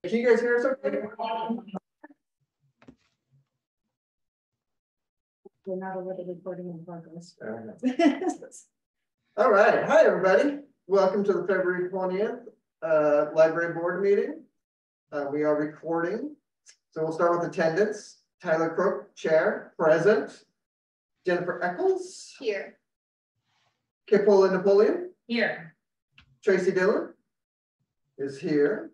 Can you guys hear us okay? We're not already recording in progress. All right. Hi, everybody. Welcome to the February 20th library board meeting. We are recording. So we'll start with attendance. Tyler Crook, chair, present. Jennifer Eccles. Here. Kipola Napoleon. Here. Tracy Dillon is here.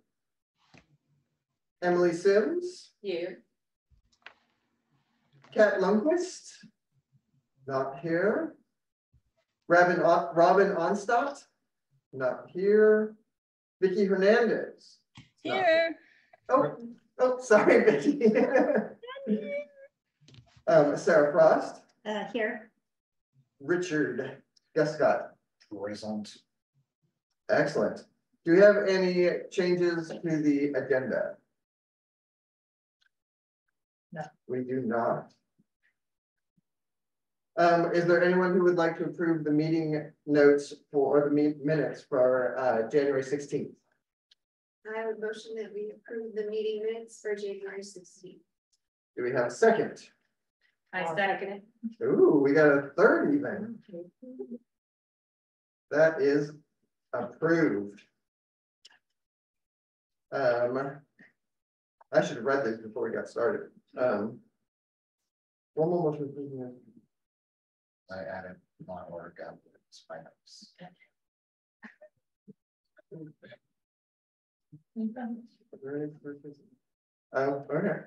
Emily Sims. Here. Kat Lundquist, not here. Robin Onstadt, not here. Vicky Hernandez. Here. Oh, sorry, Vicky. Sarah Frost. Here. Richard Guscott. Present. Excellent. Do we have any changes to the agenda? No. We do not. Is there anyone who would like to approve the meeting notes or the minutes for January 16th? I would motion that we approve the meeting minutes for January 16th. Do we have a second? I second it. Ooh, we got a third even. That is approved. I should have read this before we got started. One more motion. I added my work up. It's my notes. Oh, okay.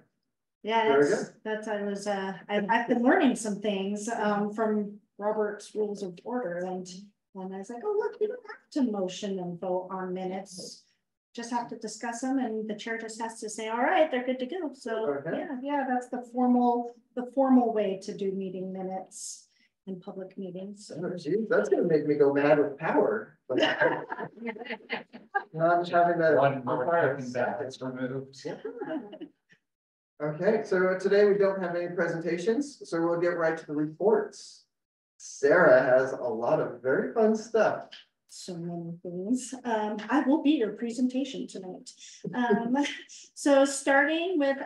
Yeah, Very I've been learning some things from Robert's Rules of Order, and I was like, oh look, we don't have to motion and vote on minutes. Just have to discuss them, and the chair just has to say, all right, they're good to go. So Okay. yeah, that's the formal way to do meeting minutes in public meetings. Oh, geez, that's gonna make me go mad with power. But not having that. One more that is removed. Okay, so today we don't have any presentations, so we'll get right to the reports. Sarah has a lot of very fun stuff. So many things. I will be your presentation tonight. So starting with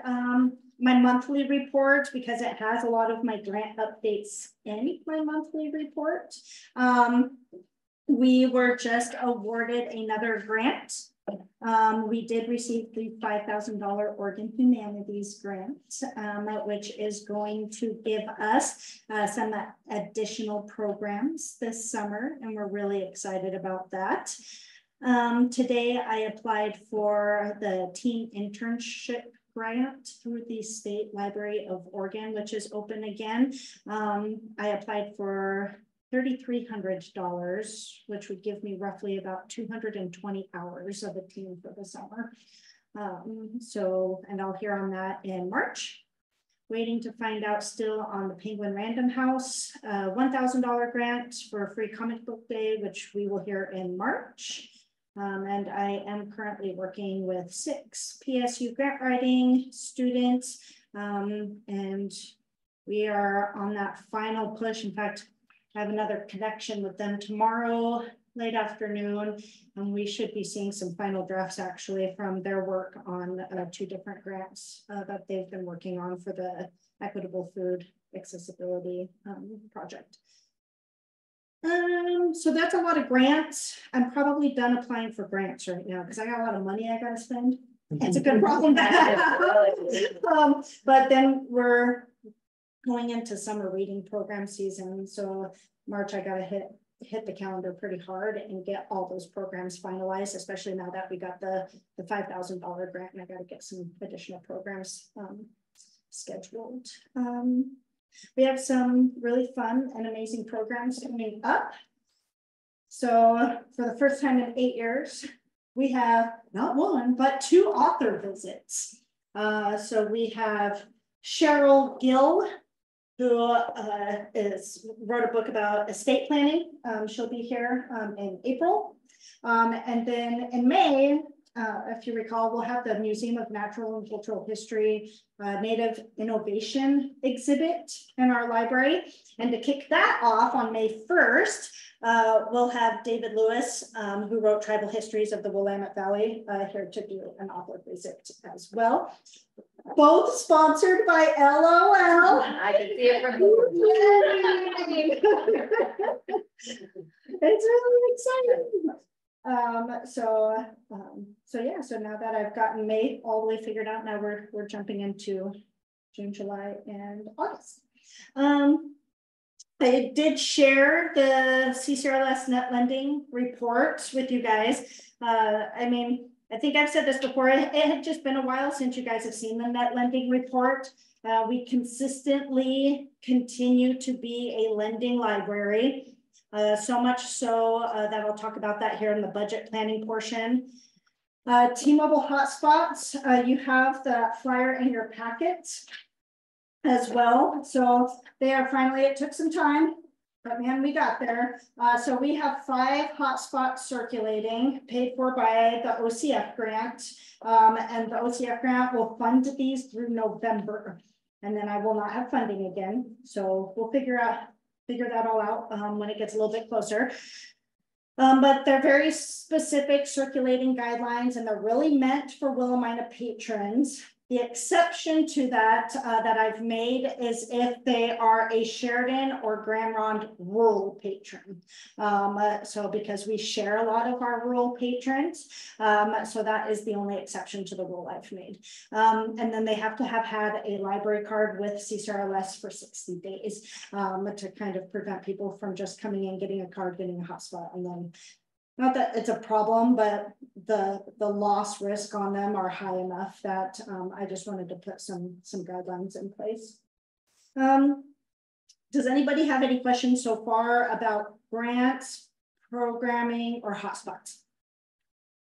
my monthly report, because it has a lot of my grant updates in my monthly report. We were just awarded another grant. We did receive the $5,000 Oregon Humanities Grant, which is going to give us some additional programs this summer, and we're really excited about that. Today I applied for the teen internship grant through the State Library of Oregon, which is open again. I applied for $3,300, which would give me roughly about 220 hours of a team for the summer. And I'll hear on that in March. Waiting to find out still on the Penguin Random House, $1,000 grant for a free comic book day, which we will hear in March. And I am currently working with 6 PSU grant writing students. And we are on that final push. In fact, I have another connection with them tomorrow late afternoon, and we should be seeing some final drafts actually from their work on 2 different grants that they've been working on for the Equitable Food Accessibility project. So that's a lot of grants. I'm probably done applying for grants right now because I got a lot of money I gotta spend. It's a good problem to have. But then we're going into summer reading program season. So March, I gotta hit the calendar pretty hard and get all those programs finalized, especially now that we got the $5,000 grant, and I gotta get some additional programs scheduled. We have some really fun and amazing programs coming up. So for the first time in 8 years, we have not 1, but 2 author visits. So we have Cheryl Gill, who wrote a book about estate planning. She'll be here in April. And then in May, if you recall, we'll have the Museum of Natural and Cultural History Native Innovation exhibit in our library. And to kick that off on May 1st, we'll have David Lewis, who wrote Tribal Histories of the Willamette Valley, here to do an author visit as well. Both sponsored by LOL. I can see it from It's really exciting. So yeah, so now that I've gotten May all the way figured out, now we're jumping into June, July, and August. I did share the CCRLS net lending report with you guys. I mean, I think I've said this before, it had just been a while since you guys have seen the net lending report. We consistently continue to be a lending library. So much so that I'll talk about that here in the budget planning portion. T-Mobile hotspots, you have the flyer in your packet as well. So they are finally, it took some time, but man, we got there. So we have 5 hotspots circulating, paid for by the OCF grant. And the OCF grant will fund these through November. And then I will not have funding again. So we'll figure that all out when it gets a little bit closer. But they're very specific circulating guidelines, and they're really meant for Willamina patrons. The exception to that that I've made is if they are a Sheridan or Grand Ronde rural patron. So because we share a lot of our rural patrons, so that is the only exception to the rule I've made. And then they have to have had a library card with CCRLS for 60 days to kind of prevent people from just coming in, getting a card, getting a hotspot, and then not that it's a problem, but the loss risk on them are high enough that I just wanted to put some guidelines in place. Does anybody have any questions so far about grants, programming, or hotspots?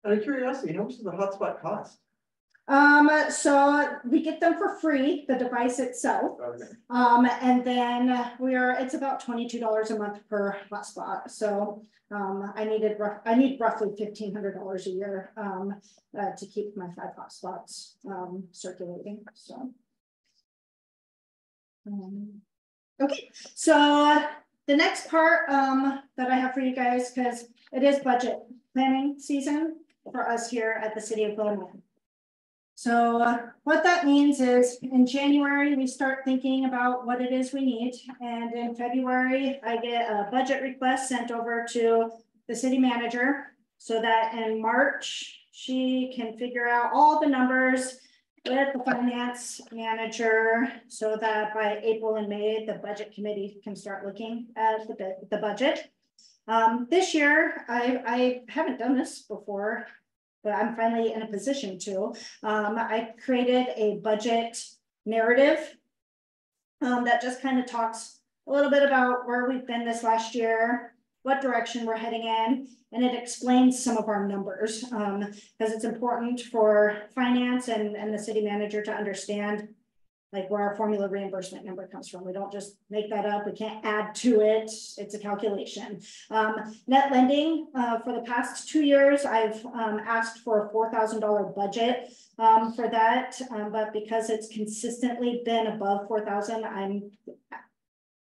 Out of curiosity, how much does the hotspot cost? So we get them for free, the device itself. Okay. And then it's about $22 a month per hotspot. So I need roughly $1,500 a year to keep my 5 hotspots circulating. So okay, so the next part that I have for you guys, because it is budget planning season for us here at the City of Willamette. So what that means is in January, we start thinking about what it is we need. And in February, I get a budget request sent over to the city manager so that in March, she can figure out all the numbers with the finance manager so that by April and May, the budget committee can start looking at the budget. This year, I haven't done this before, but I'm finally in a position to. I created a budget narrative that just kind of talks a little bit about where we've been this last year, what direction we're heading in, and it explains some of our numbers because it's important for finance and the city manager to understand like where our formula reimbursement number comes from. We don't just make that up. We can't add to it. It's a calculation. Net lending for the past 2 years, I've asked for a $4,000 budget for that. But because it's consistently been above 4,000,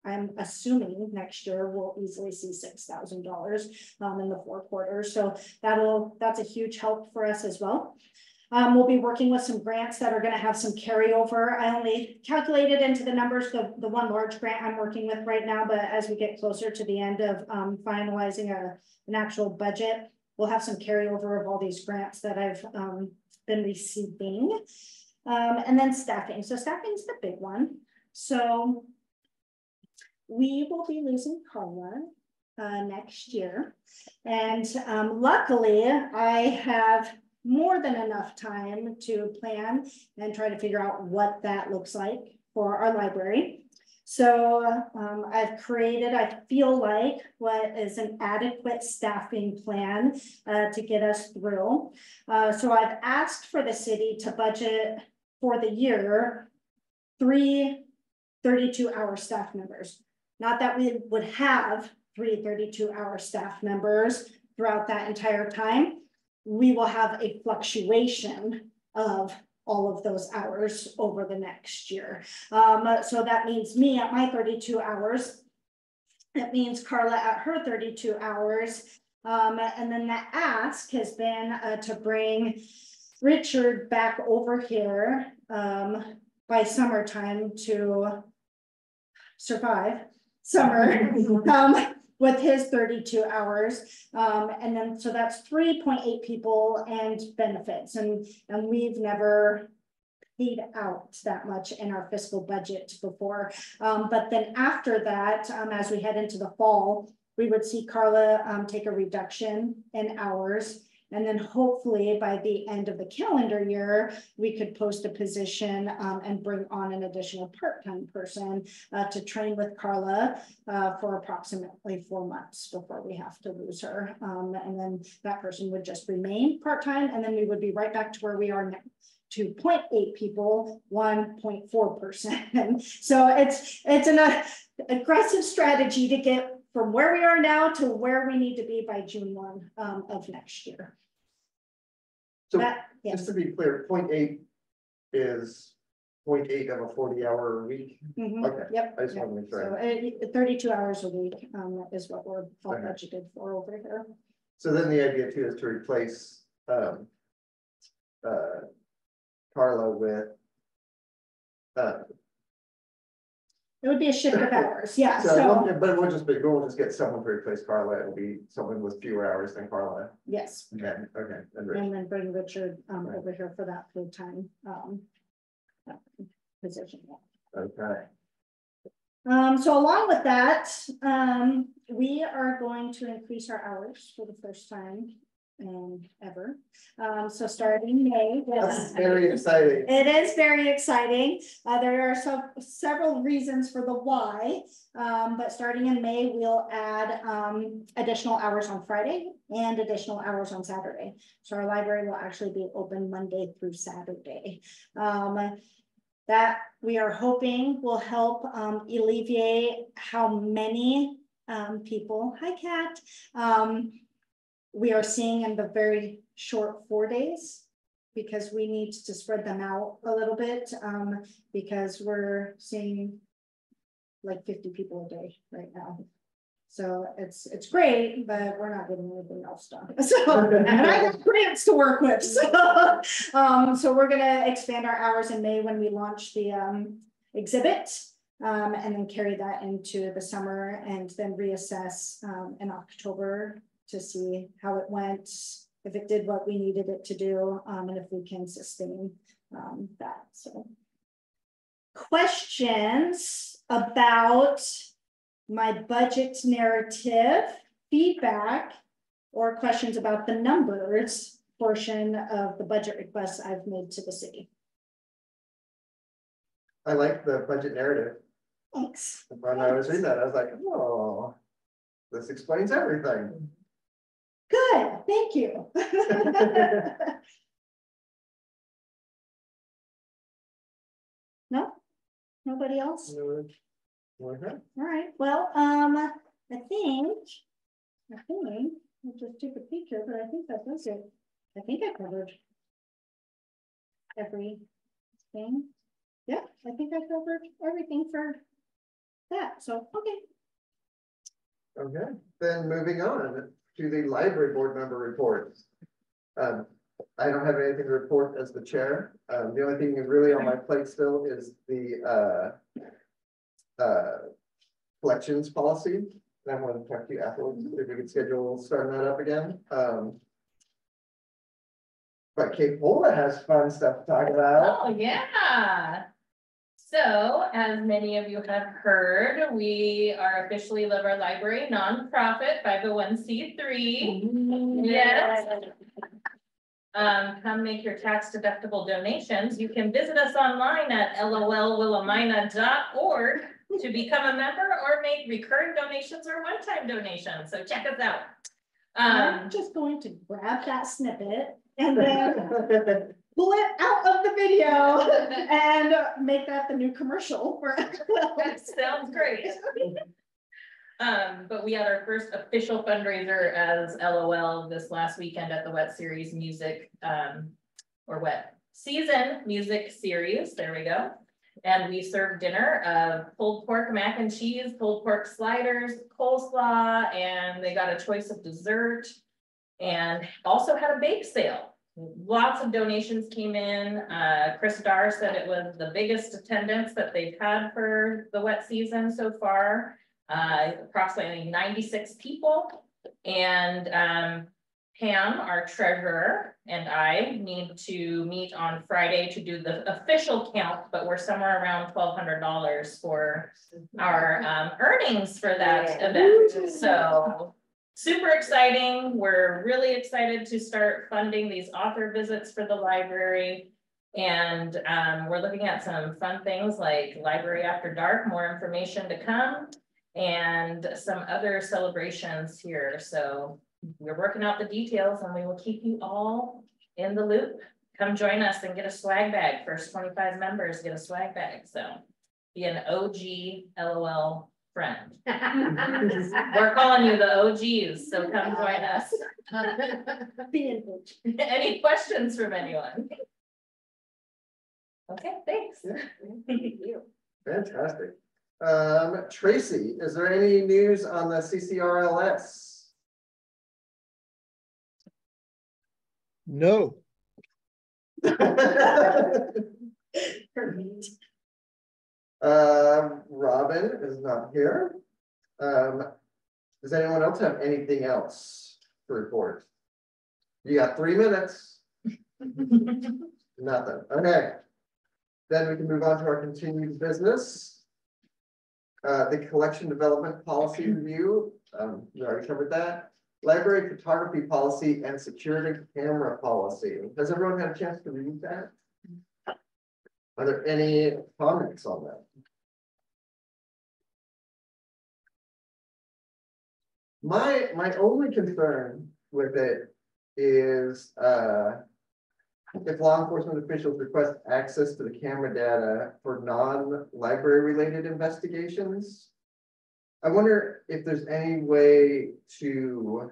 I'm assuming next year we'll easily see $6,000 in the 4 quarters. So that's a huge help for us as well. We'll be working with some grants that are going to have some carryover. I only calculated into the numbers the one large grant I'm working with right now, but as we get closer to the end of finalizing an actual budget, we'll have some carryover of all these grants that I've been receiving. And then staffing. So staffing is the big one. So we will be losing Carla next year. And luckily, I have more than enough time to plan and try to figure out what that looks like for our library. So I've created, I feel like, what is an adequate staffing plan to get us through. So I've asked for the city to budget for the year 3 32-hour staff members. Not that we would have 3 32-hour staff members throughout that entire time. we will have a fluctuation of all of those hours over the next year. So that means me at my 32 hours. It means Carla at her 32 hours. And then the ask has been to bring Richard back over here by summertime to survive summer with his 32 hours. And then so that's 3.8 people and benefits. And we've never paid out that much in our fiscal budget before. But then after that, as we head into the fall, we would see Carla take a reduction in hours. And then hopefully by the end of the calendar year, we could post a position and bring on an additional part-time person to train with Carla for approximately 4 months before we have to lose her. And then that person would just remain part-time, and then we would be right back to where we are now. 2.8 people, 1.4%. So it's an aggressive strategy to get from where we are now to where we need to be by June 1 of next year. So Yes. just to be clear, 0.8 is 0.8 of a 40-hour week. Okay. Yep. I just want to make sure. So 32 hours a week is what we're all Okay. budgeted for over here. So then the idea too is to replace Carla with It would be a shift of hours, yeah. but we'll just get someone to replace Carla. It'll be someone with fewer hours than Carla. Yes. Okay, and Rich. And then bring Richard over here for that full-time position. Okay. So along with that, we are going to increase our hours for the first time ever. So starting May. That's very exciting. It is very exciting. There are several reasons for the why, but starting in May, we'll add additional hours on Friday and additional hours on Saturday. So our library will actually be open Monday through Saturday. That we are hoping will help alleviate how many people, hi Kat, we are seeing in the very short 4 days, because we need to spread them out a little bit because we're seeing like 50 people a day right now. So it's great, but we're not getting anything else done. So, and I have grants to work with. So, so we're gonna expand our hours in May when we launch the exhibit, and then carry that into the summer, and then reassess in October to see how it went, if it did what we needed it to do, and if we can sustain that. So, questions about my budget narrative, feedback, or questions about the numbers portion of the budget requests I've made to the city? I like the budget narrative. Thanks. When I was reading that, I was like, oh, this explains everything. Good, thank you. No, nobody else? Okay. All right, well, I think I'll just take a peek here, but I think that was it. I think I covered everything. Yeah, I think I covered everything for that, so, okay. Okay, then moving on to the library board member reports. I don't have anything to report as the chair. The only thing really on my plate still is the collections policy. And I want to talk to you afterwards if we could schedule starting that up again. But Kate Pola has fun stuff to talk about. Oh, yeah. So, as many of you have heard, we are officially Live Our Library nonprofit 501c3. Yes. Come make your tax deductible donations. You can visit us online at lolwillamina.org to become a member or make recurring donations or one-time donations. So check us out. I'm just going to grab that snippet and then pull it out of the video and make that the new commercial for That sounds great. But we had our first official fundraiser as LOL this last weekend at the Wet Series Music, or Wet Season Music Series, there we go. And we served dinner of pulled pork mac and cheese, pulled pork sliders, coleslaw, and they got a choice of dessert. And also had a bake sale. Lots of donations came in. Chris Darr said it was the biggest attendance that they've had for the wet season so far. Approximately 96 people. And Pam, our treasurer, and I need to meet on Friday to do the official count, but we're somewhere around $1,200 for our earnings for that event. So super exciting. We're really excited to start funding these author visits for the library. And we're looking at some fun things like Library After Dark, more information to come, and some other celebrations here. So we're working out the details and we will keep you all in the loop. Come join us and get a swag bag. First 25 members get a swag bag. So be an OG LOL friend. We're calling you the OGs, so come join us. Any questions from anyone? Okay, thanks. Yeah. Fantastic. Tracy, is there any news on the CCRLS? No. Robin is not here. Does anyone else have anything else to report? You got 3 minutes. Nothing. Okay. Then we can move on to our continued business. The collection development policy review. We already covered that. Library photography policy and security camera policy. Has everyone had a chance to read that? Are there any comments on that? My only concern with it is if law enforcement officials request access to the camera data for non-library related investigations. I wonder if there's any way to,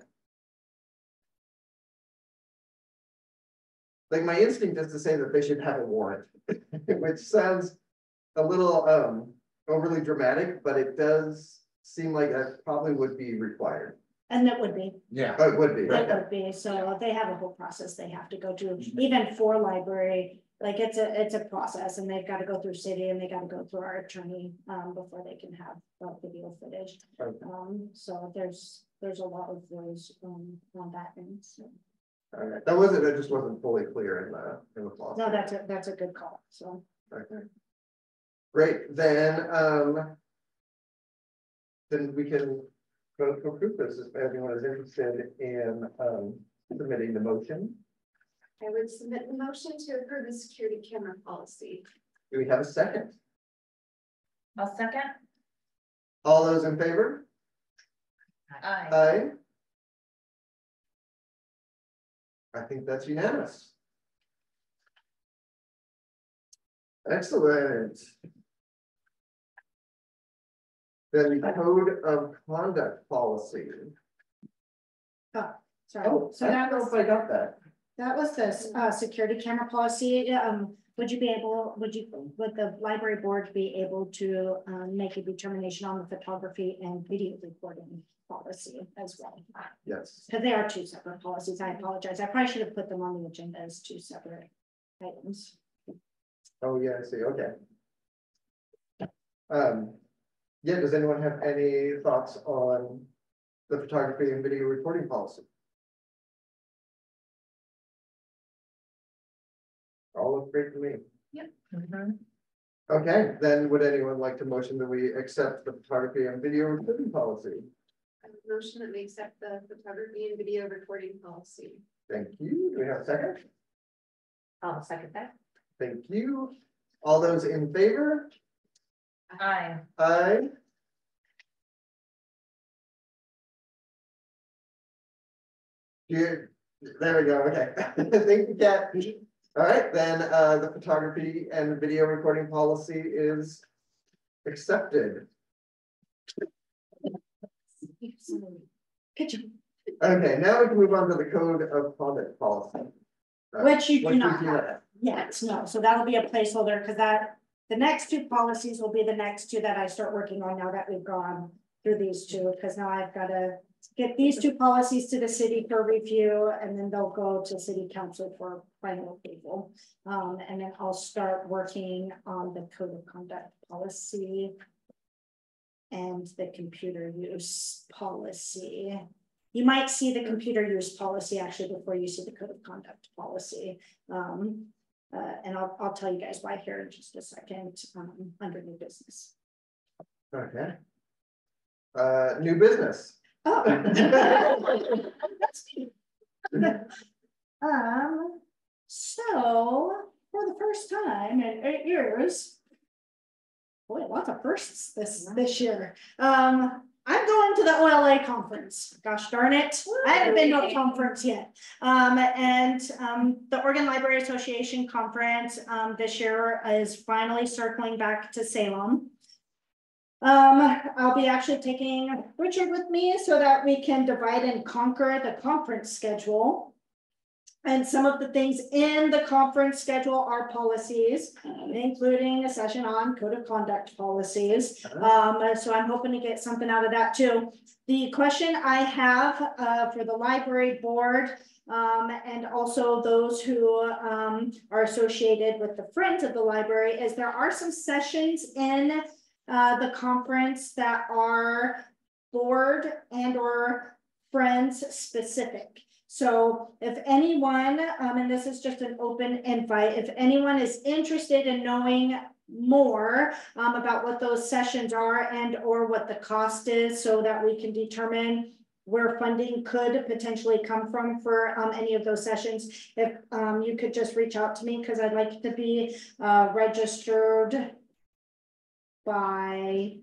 like, my instinct is to say that they should have a warrant, which sounds a little overly dramatic, but it does seem like that probably would be required. And that would be, Yeah. Oh, it would be. that would be, so they have a whole process they have to go through, even for library. Like it's a process and they've got to go through city and they got to go through our attorney before they can have video footage. Okay. So there's a lot of those on that end. So. All right. That just wasn't fully clear in the policy. No, that's a good call. So Okay. Great. Then we can vote to approve this if everyone is interested in submitting the motion. I would submit the motion to approve the security camera policy. Do we have a second? I'll second. All those in favor? Aye. Aye. I think that's unanimous. Excellent. Then the code of conduct policy. sorry. Oh, So I that don't know was if I got that. the security camera policy. Would the library board be able to make a determination on the photography and video recording policy as well? Yes. Because they are two separate policies. I apologize. I probably should have put them on the agenda as two separate items. Oh, yeah, I see. Okay. Yeah, does anyone have any thoughts on the photography and video recording policy? All look great to me. Yep. Mm-hmm. Okay, then would anyone like to motion that we accept the photography and video recording policy? I would motion that we accept the photography and video recording policy. Thank you. Do we have a second? I'll second that. Thank you. All those in favor? Aye. Aye. There we go. Okay. Thank you, Kat. All right, then the photography and video recording policy is accepted. Good job. Okay, now we can move on to the code of conduct policy. Which you do which not we have yet, no, so that'll be a placeholder, because the next two policies will be the next two that I start working on now that we've gone through these two, because now I've got to get these two policies to the city for review, and then they'll go to city council for final approval. And then I'll start working on the code of conduct policy and the computer use policy. You might see the computer use policy actually before you see the code of conduct policy. And I'll tell you guys why here in just a second, under new business. Okay. New business. Oh. So for the first time in 8 years, boy, lots of firsts this year. I'm going to the OLA conference. Gosh darn it. I haven't been to a conference yet. The Oregon Library Association conference this year is finally circling back to Salem. I'll be actually taking Richard with me so that we can divide and conquer the conference schedule. And some of the things in the conference schedule are policies, including a session on code of conduct policies. So I'm hoping to get something out of that too. The question I have for the library board and also those who are associated with the Friends of the Library is there are some sessions in the conference that are board and or Friends specific. So if anyone, and this is just an open invite, if anyone is interested in knowing more about what those sessions are and or what the cost is so that we can determine where funding could potentially come from for any of those sessions, if you could just reach out to me, because I'd like to be registered by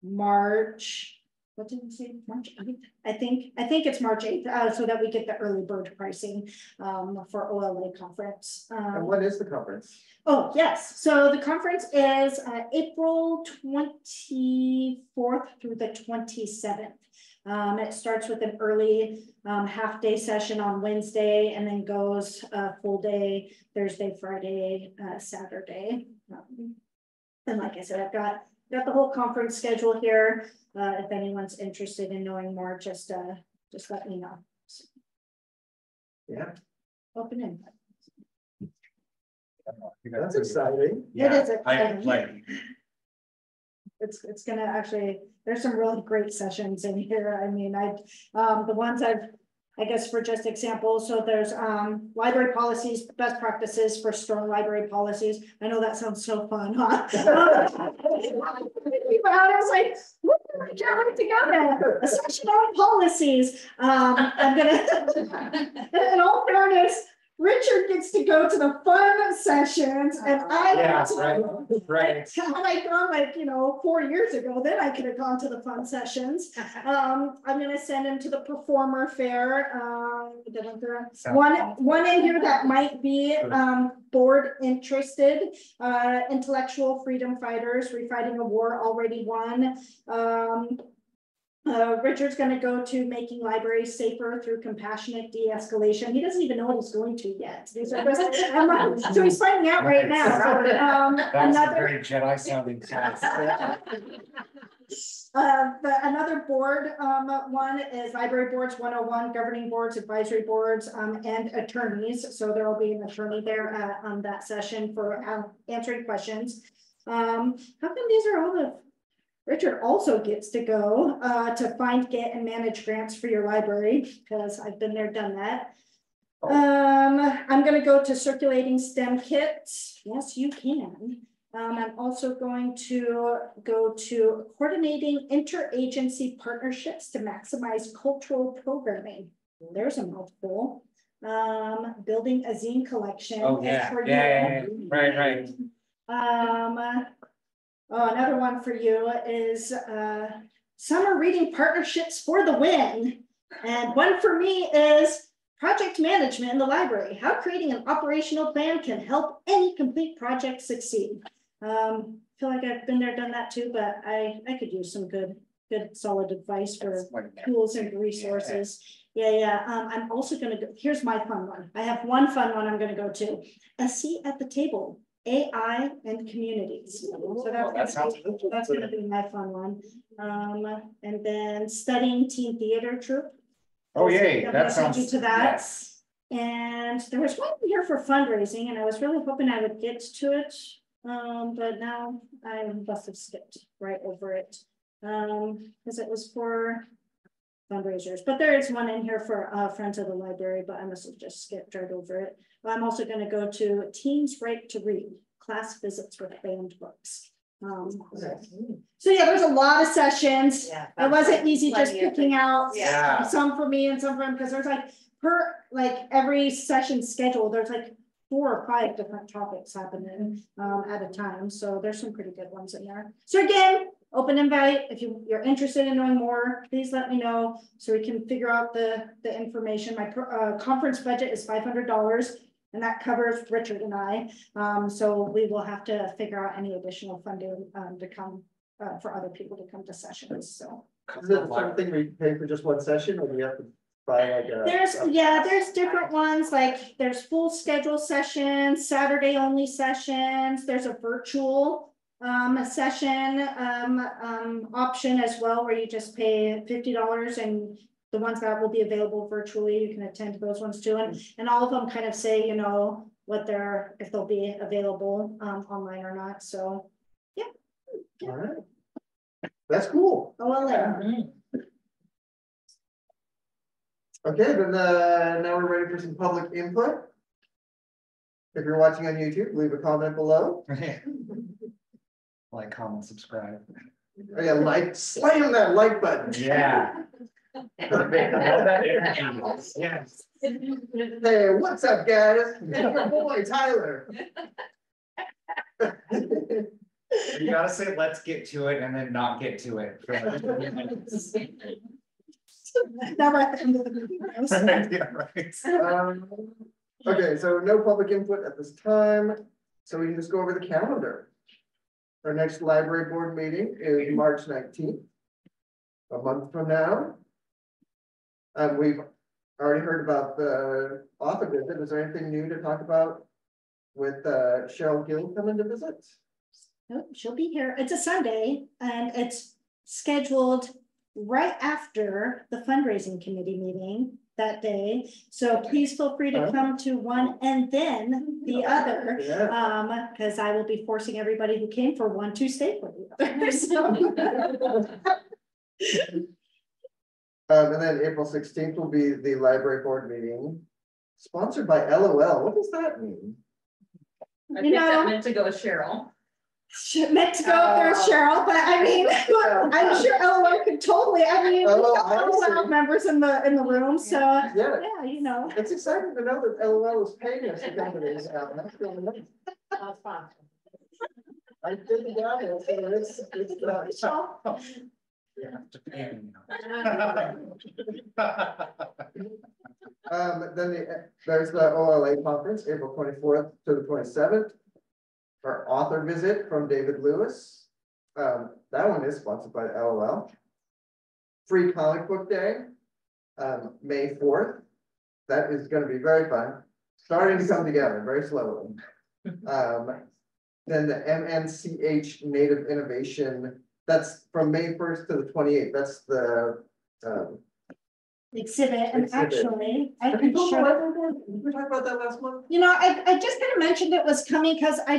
March. What did we say? March 8th? I think it's March 8th, so that we get the early bird pricing for OLA conference. And what is the conference? Oh, yes. So the conference is April 24th through the 27th. It starts with an early half-day session on Wednesday and then goes full day Thursday, Friday, Saturday. And like I said, I've got the whole conference schedule here. If anyone's interested in knowing more, just let me know. Yeah. Open in. That's exciting. It is exciting. Like, It's gonna actually, there's some really great sessions in here. I mean, the ones I guess for just example, so there's library policies, best practices for strong library policies. I know that sounds so fun, huh? I was like, I can't wait to go there. A session on policies. I'm gonna, in all fairness, Richard gets to go to the fun sessions and I right. had I gone like 4 years ago, then I could have gone to the fun sessions. I'm going to send him to the performer fair. One in here that might be board interested. Intellectual freedom fighters, refighting a war already won. Richard's going to go to making libraries safer through compassionate de-escalation. He doesn't even know what he's going to yet. So he's finding out right now. That's a very Jedi sounding class. Another board one is library boards 101, governing boards, advisory boards, and attorneys. So there will be an attorney there on that session for answering questions. How come these are all the Richard also gets to go to find, get, and manage grants for your library, because I've been there, done that. I'm going to go to circulating STEM kits. Yes, you can. I'm also going to go to coordinating interagency partnerships to maximize cultural programming. There's a mouthful. Building a zine collection. Oh, yeah. Right. Another one for you is summer reading partnerships for the win. And one for me is project management in the library. How creating an operational plan can help any complete project succeed. Feel like I've been there, done that too, but I could use some good good solid advice for That's what it tools and is. resources. Yeah. I'm also gonna go, here's my fun one. I have one fun one I'm gonna go to. A seat at the table, AI and communities. So that's gonna be my fun one. And then studying teen theater troupe. Oh, yay, I'm gonna that send you sounds. to that. Yes. And there was one here for fundraising, and I was really hoping I would get to it. But now I must have skipped right over it. Because it was for fundraisers, but there is one in here for Friends of the Library, but I must have just skipped right over it. But I'm also going to go to Teens Right to Read, class visits with banned books. So yeah, there's a lot of sessions. Yeah, It wasn't easy just plenty of picking out Yeah. some for me and some for him, because there's like every session schedule, there's like 4 or 5 different topics happening at a time. So there's some pretty good ones in there. So again, open invite. If you're interested in knowing more, please let me know so we can figure out the information. My conference budget is $500, and that covers Richard and I. So we will have to figure out any additional funding to come for other people to come to sessions. So Is it something we pay for just one session, or do we have to buy like a? there's different ones, like there's full schedule sessions, Saturday only sessions, there's a virtual session option as well, where you just pay $50, and the ones that will be available virtually, you can attend those ones too, and all of them kind of say, you know, what if they'll be available online or not. So yeah. All right. That's cool. Okay, then now we're ready for some public input. If you're watching on YouTube, leave a comment below. Like, comment, subscribe. Oh yeah, slam that like button. Yeah. Yes. Hey, what's up, guys? It's your boy Tyler. You gotta say, let's get to it, and then not get to it. Now we're at the end of the video. Yeah, right. Okay, so no public input at this time, so we can just go over the calendar. Our next library board meeting is March 19th, a month from now. We've already heard about the author visit. Is there anything new to talk about with Cheryl Gill coming to visit? Nope, she'll be here. It's a Sunday, and it's scheduled right after the fundraising committee meeting that day. So please feel free to come to one and then the other. Yeah. Because I will be forcing everybody who came for one to stay for the other. So. And then April 16th will be the library board meeting, sponsored by LOL. What does that mean? I think that meant to go with Cheryl. Meant to go up there with Cheryl, but I mean, I'm sure LOL could totally. I mean, we got LOL members in the room, so yeah, you know. It's exciting to know that LOL is paying us to come to this. That's really nice. That's fun. I did the down there, so it's Yeah, Japan. Then there's the OLA conference, April 24th to the 27th. Our author visit from David Lewis. That one is sponsored by LOL. Free comic book day, May 4th. That is going to be very fun. Starting to come together very slowly. Then the MNCH Native Innovation, that's from May 1st to the 28th. That's the exhibit, and actually I Have can you told show. Did we talk about that last month? You know, I just kind of mentioned it was coming because I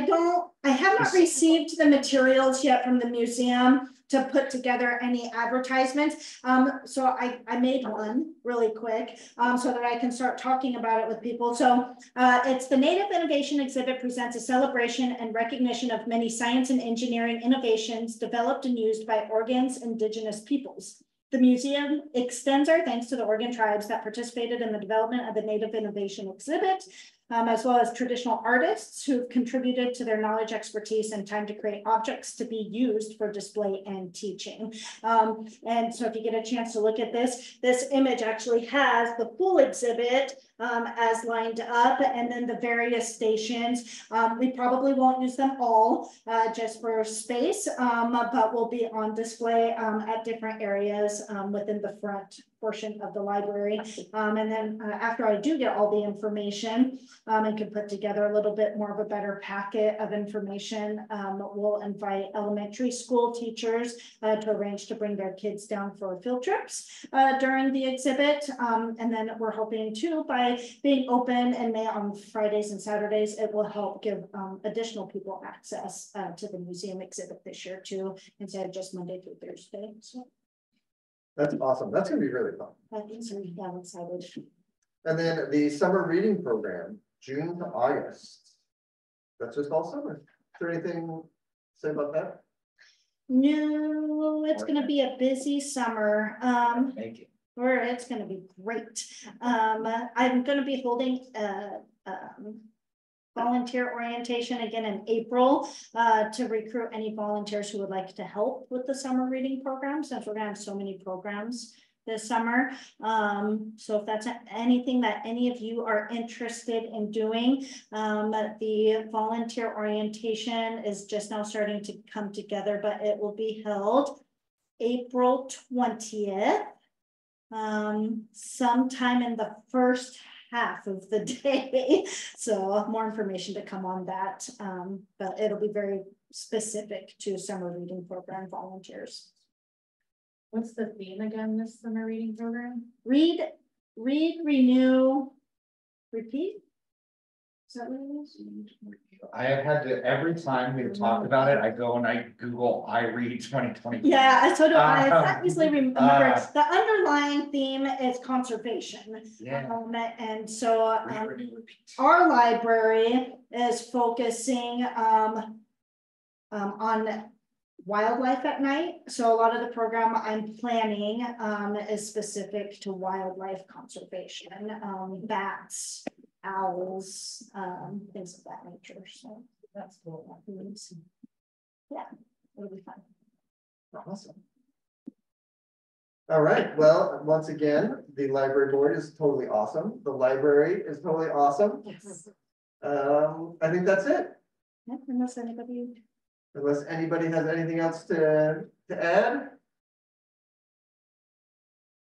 have not received the materials yet from the museum to put together any advertisements. So I made one really quick so that I can start talking about it with people. So it's the Native Innovation Exhibit presents a celebration and recognition of many science and engineering innovations developed and used by Oregon's indigenous peoples. The museum extends our thanks to the Oregon tribes that participated in the development of the Native Innovation Exhibit. as well as traditional artists who've contributed to their knowledge, expertise, and time to create objects to be used for display and teaching. And so if you get a chance to look at this image actually has the full exhibit as lined up, and then the various stations. We probably won't use them all just for space, but will be on display at different areas within the front portion of the library. And then after I do get all the information and can put together a little bit more of a better packet of information, we'll invite elementary school teachers to arrange to bring their kids down for field trips during the exhibit. And then we're hoping too, by being open in May on Fridays and Saturdays, it will help give additional people access to the museum exhibit this year too, instead of just Monday through Thursday. So That's awesome. That's gonna be really fun. I think so. Yeah, I'm excited. And then the summer reading program, June to August. That's just all summer. Is there anything to say about that? No, it's gonna be a busy summer. Thank you. Or it's gonna be great. I'm gonna be holding volunteer orientation again in April to recruit any volunteers who would like to help with the summer reading program, since we're gonna have so many programs this summer. So if that's anything that any of you are interested in doing, the volunteer orientation is just now starting to come together, but it will be held April 20th. Sometime in the first half of the day. So more information to come on that. But it'll be very specific to summer reading program volunteers. What's the theme again, this summer reading program? Read, renew, repeat. Is that what it is? I have had to, every time we've talked about it, I go and I Google, I read 2020. Yeah, so do I. It's not easily remember. Uh, The underlying theme is conservation. Yeah. And so Read, renew, repeat. our library is focusing on wildlife at night. So a lot of the program I'm planning is specific to wildlife conservation, bats, owls, things of that nature. So That's cool. yeah, it'll be fun. Awesome. All right, well, once again, the library board is totally awesome. The library is totally awesome. Yes. I think that's it. Yeah, unless anybody Has anything else to add?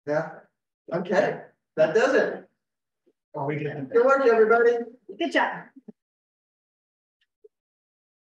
Yeah, okay, that does it. Oh, we get. Good work, everybody. good job.